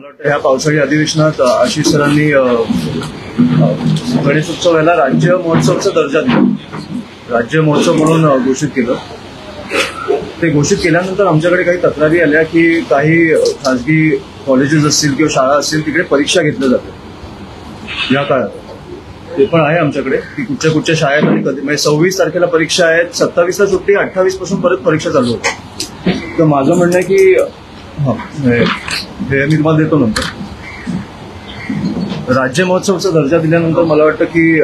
मला वाटतं ह्या पावसाळी अधिवेशनात आशिष सरांनी गणेशोत्सवाला राज्य महोत्सवाचा दर्जा दिला, राज्य महोत्सव म्हणून घोषित केलं. ते घोषित केल्यानंतर आमच्याकडे काही तक्रारी आल्या की काही खासगी कॉलेजेस असतील किंवा शाळा असतील तिकडे परीक्षा घेतल्या जाते या काळात. ते पण आहे आमच्याकडे की कुठच्या शाळेत आणि कधी, म्हणजे 26 तारखेला परीक्षा आहेत, 27ला सुट्टी, 28 पासून परत परीक्षा चालू होते. तर माझं म्हणणं आहे की हे मी तुम्हाला देतो नंतर. राज्य महोत्सवाचा दर्जा दिल्यानंतर मला वाटतं की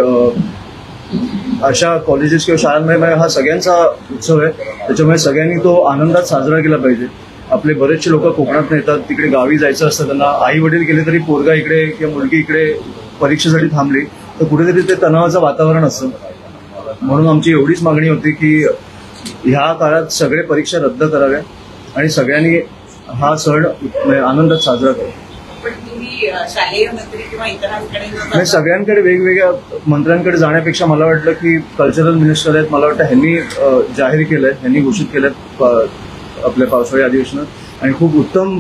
अशा कॉलेजेस किंवा शाळांमध्ये हा सगळ्यांचा उत्सव आहे, त्याच्यामुळे सगळ्यांनी तो आनंदात साजरा केला पाहिजे. आपले बरेचसे लोक कोकणात येतात, तिकडे गावी जायचं असतं त्यांना, आई वडील गेले तरी पोरगा इकडे किंवा मुलगी इकडे परीक्षेसाठी थांबली तर कुठेतरी ते तणावाचं वातावरण असतं. म्हणून आमची एवढीच मागणी होती की ह्या काळात सगळे परीक्षा रद्द कराव्या आणि सगळ्यांनी हा सण आनंदात साजरा करावा. शालेय मंत्री किंवा इतरांकडे सगळ्यांकडे वेगवेगळ्या मंत्र्यांकडे जाण्यापेक्षा मला वाटलं की कल्चरल मिनिस्टर आहेत, मला वाटतं ह्यांनी जाहीर केलंय, ह्यांनी घोषित केलंय आपल्या पावसाळी अधिवेशनात आणि खूप उत्तम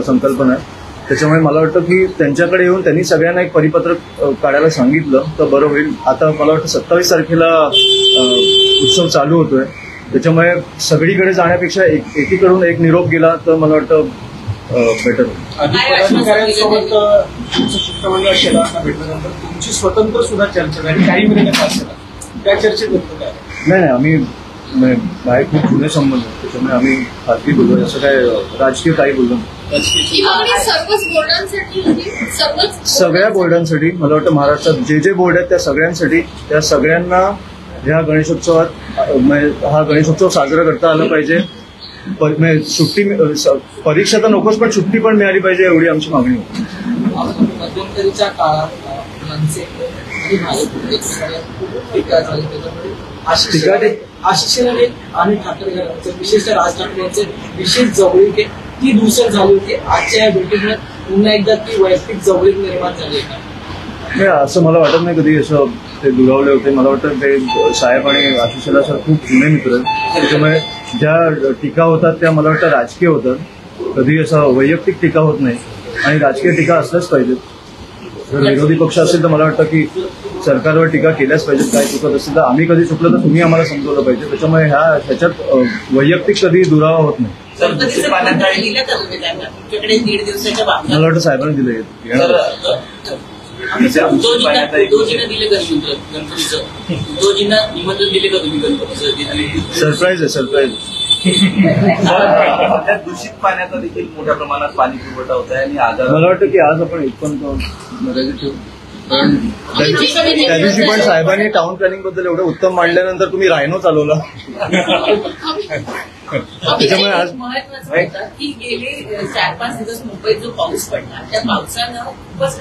संकल्पना आहे. त्याच्यामुळे मला वाटतं की त्यांच्याकडे येऊन त्यांनी सगळ्यांना एक परिपत्रक काढायला सांगितलं तर बरं होईल. आता मला वाटतं 27 तारखेला उत्सव चालू होतोय, त्याच्यामुळे सगळीकडे जाण्यापेक्षा एकीकडून एक निरोप गेला तर मला वाटतं बेटर होईल. पदाधिकाऱ्यांसोबत शिष्टमंडळ शेलांना भेटल्यानंतर तुमची स्वतंत्र सुद्धा चर्चा झाली काही मिनिटात, त्या चर्चेत होतं काय? नाही, आम्ही बाहेर खूप जुने संबंध, त्याच्यामुळे आम्ही खाजगी बोललो, असं काय राजकीय काही बोललो. सगळ्या बोर्डांसाठी मला वाटतं महाराष्ट्रात जे बोर्ड आहेत त्या सगळ्यांसाठी, त्या सगळ्यांना ह्या गणेशोत्सवात हा गणेशोत्सव साजरा करता आला पाहिजे. सुट्टी, परीक्षा तर नकोच पण सुट्टी पण मिळाली पाहिजे एवढी आमची मागणी होती. मध्यंतरीच्या काळात मनसे आणि आशिष शेलार आणि ठाकरे घरांचं, विशेषतः राज ठाकरे यांचे विशेष जवळीक ती दुसर झाली होती. आजच्या या भेटीमुळे पुन्हा एकदा ती वैयक्तिक जवळीक निर्माण झाली आहे का? असं मला वाटत नाही कधी असं ते दुरावले होते. मला वाटतं ते साहेब आणि आशिष शेलार सर खूप जुने मित्र आहेत, त्याच्यामुळे ज्या टीका होतात त्या मला वाटतं राजकीय होतात, कधी असं वैयक्तिक टीका होत नाही आणि राजकीय टीका असल्याच पाहिजेत. जर विरोधी पक्ष असेल तर मला वाटतं की सरकारवर टीका केल्याच पाहिजेत. काय चुकत असेल तर आम्ही कधी चुकलं तर तुम्ही आम्हाला समजवलं पाहिजे. त्याच्यामुळे ह्याच्यात वैयक्तिक कधी दुरावा होत नाही. मला वाटतं साहेबांनी दिलं. सरप्राईज आहे, सरप्राईज. दूषित पाण्याचा देखील मोठ्या प्रमाणात पाणी पुरवठा होत आहे आणि मला वाटतं की आज आपण मर्यादित ठेवू. त्या दिवशी पण साहेबांनी टाउन प्लॅनिंग बद्दल एवढं उत्तम मांडल्यानंतर तुम्ही रायनो चालवला. त्याच्यामुळे आज महत्वाचं होतं की गेले 4-5 दिवस मुंबईत जो पाऊस पडला त्या पावसानं खूपच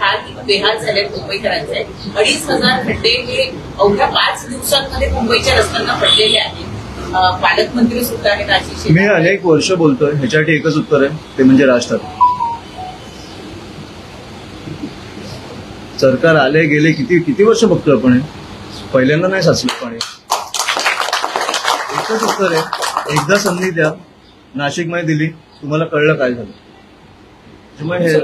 बेहाल झाले मुंबईकरांचे. 2,500 खड्डे हे अवघ्या 5 दिवसांमध्ये मुंबईच्या रस्त्यांना पडलेले आहेत. पालकमंत्री सुद्धा आहेत आशिष. मी अनेक वर्ष बोलतोय, ह्याच्यासाठी एकच उत्तर आहे, ते म्हणजे राज ठाकरे. सरकार आले गेले किती वर्ष बघतोय आपण, पहिल्यांदा नाही साचलं पाणी. एकच उत्तर आहे, एकदा संधी द्या. नाशिकमध्ये दिली, तुम्हाला कळलं काय झालं. त्यामुळे